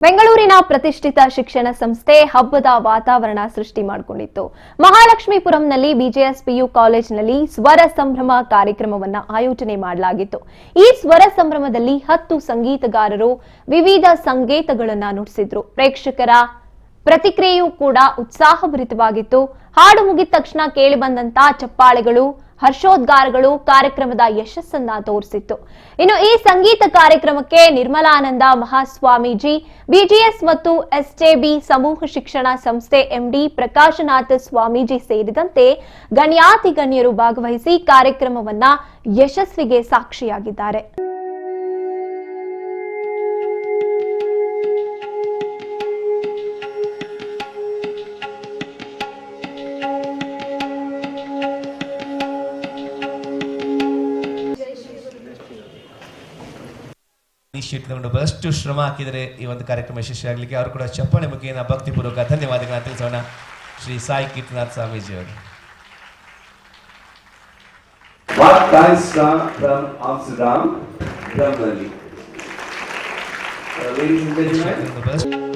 ಬೆಂಗಳೂರಿನ ಪ್ರತಿಷ್ಠಿತ ಶಿಕ್ಷಣ ಸಂಸ್ಥೆ ಹಬ್ಬದ ವಾತಾವರಣ ಸೃಷ್ಟಿ ಮಾಡಿಕೊಂಡಿತ್ತು. ಮಹಾಲಕ್ಷ್ಮೀಪುರಂನಲ್ಲಿ ಬಿಜಿಎಸ್ ಪಿಯು ಕಾಲೇಜಿನಲ್ಲಿ ಸ್ವರ ಸಂಭ್ರಮ ಕಾರ್ಯಕ್ರಮವನ್ನು ಆಯೋಜನೆ ಮಾಡಲಾಗಿತ್ತು. ಈ ಸ್ವರ ಸಂಭ್ರಮದಲ್ಲಿ 10 ಸಂಗೀತಗಾರರು ವಿವಿಧ ಸಂಗೀತಗಳನ್ನು ನುಡಿಸಿದ್ರು. ಪ್ರೇಕ್ಷಕರ ಪ್ರತಿಕ್ರಿಯೆಯೂ ಕೂಡ ಉತ್ಸಾಹಭರಿತವಾಗಿತ್ತು. ಹಾಡು ಮುಗಿದ ತಕ್ಷಣ ಕೇಳಿಬಂದಂತ ಚಪ್ಪಾಳೆಗಳು, ಹರ್ಷೋದ್ಗಾರಗಳು ಕಾರ್ಯಕ್ರಮದ ಯಶಸ್ಸನ್ನ ತೋರಿಸಿತ್ತು. ಇನ್ನು ಈ ಸಂಗೀತ ಕಾರ್ಯಕ್ರಮಕ್ಕೆ ನಿರ್ಮಲಾನಂದ ಮಹಾಸ್ವಾಮೀಜಿ, ಬಿಜಿಎಸ್ ಮತ್ತು ಎಸ್ಜೆಬಿ ಸಮೂಹ ಶಿಕ್ಷಣ ಸಂಸ್ಥೆ ಎಂಡಿ ಪ್ರಕಾಶನಾಥ ಸ್ವಾಮೀಜಿ ಸೇರಿದಂತೆ ಗಣ್ಯಾತಿ ಗಣ್ಯರು ಭಾಗವಹಿಸಿ ಕಾರ್ಯಕ್ರಮವನ್ನ ಯಶಸ್ವಿಗೆ ಸಾಕ್ಷಿಯಾಗಿದ್ದಾರೆ. ಬಹಳಷ್ಟು ಶ್ರಮ ಹಾಕಿದರೆ ಈ ಒಂದು ಕಾರ್ಯಕ್ರಮ ಯಶಸ್ವಿಯಾಗಲಿಕ್ಕೆ ಅವರು ಕೂಡ ಚಪ್ಪಾಳೆ ಮುಖೇನ ಭಕ್ತಿಪೂರ್ವಕ ಧನ್ಯವಾದಗಳನ್ನು ತಿಳಿಸೋಣ ಶ್ರೀ ಸಾಯಿ ಕೀರ್ತನಾಥ್ ಸ್ವಾಮೀಜಿ ಅವರು. What guys from Amsterdam, Germany. Ladies and gentlemen.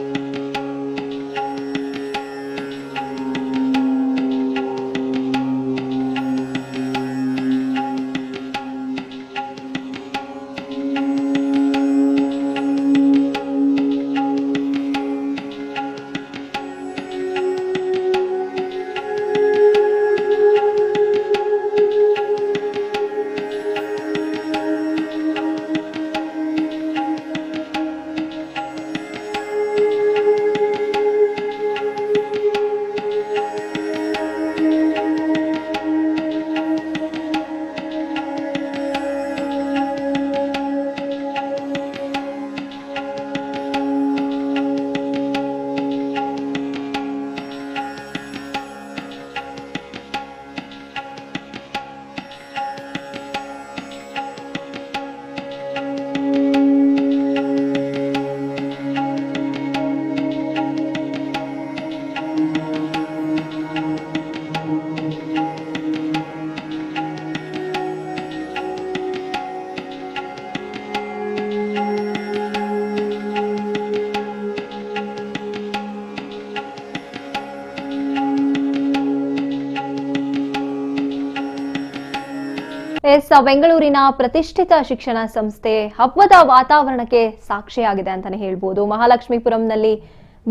ಬೆಂಗಳೂರಿನ ಪ್ರತಿಷ್ಠಿತ ಶಿಕ್ಷಣ ಸಂಸ್ಥೆ ಹಬ್ಬದ ವಾತಾವರಣಕ್ಕೆ ಸಾಕ್ಷಿಯಾಗಿದೆ ಅಂತಾನೆ ಹೇಳ್ಬೋದು. ಮಹಾಲಕ್ಷ್ಮೀಪುರಂನಲ್ಲಿ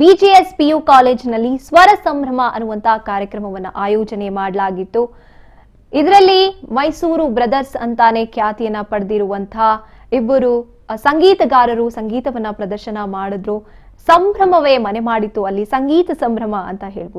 ಬಿಜಿಎಸ್ ಪಿಯು ಕಾಲೇಜಿನಲ್ಲಿ ಸ್ವರ ಸಂಭ್ರಮ ಅನ್ನುವಂತಹ ಕಾರ್ಯಕ್ರಮವನ್ನು ಆಯೋಜನೆ ಮಾಡಲಾಗಿತ್ತು. ಇದರಲ್ಲಿ ಮೈಸೂರು ಬ್ರದರ್ಸ್ ಅಂತಾನೆ ಖ್ಯಾತಿಯನ್ನ ಪಡೆದಿರುವಂತಹ ಇಬ್ಬರು ಸಂಗೀತಗಾರರು ಸಂಗೀತವನ್ನ ಪ್ರದರ್ಶನ ಮಾಡಿದ್ರು. ಸಂಭ್ರಮವೇ ಮನೆ ಮಾಡಿತ್ತು ಅಲ್ಲಿ, ಸಂಗೀತ ಸಂಭ್ರಮ ಅಂತ ಹೇಳ್ಬೋದು.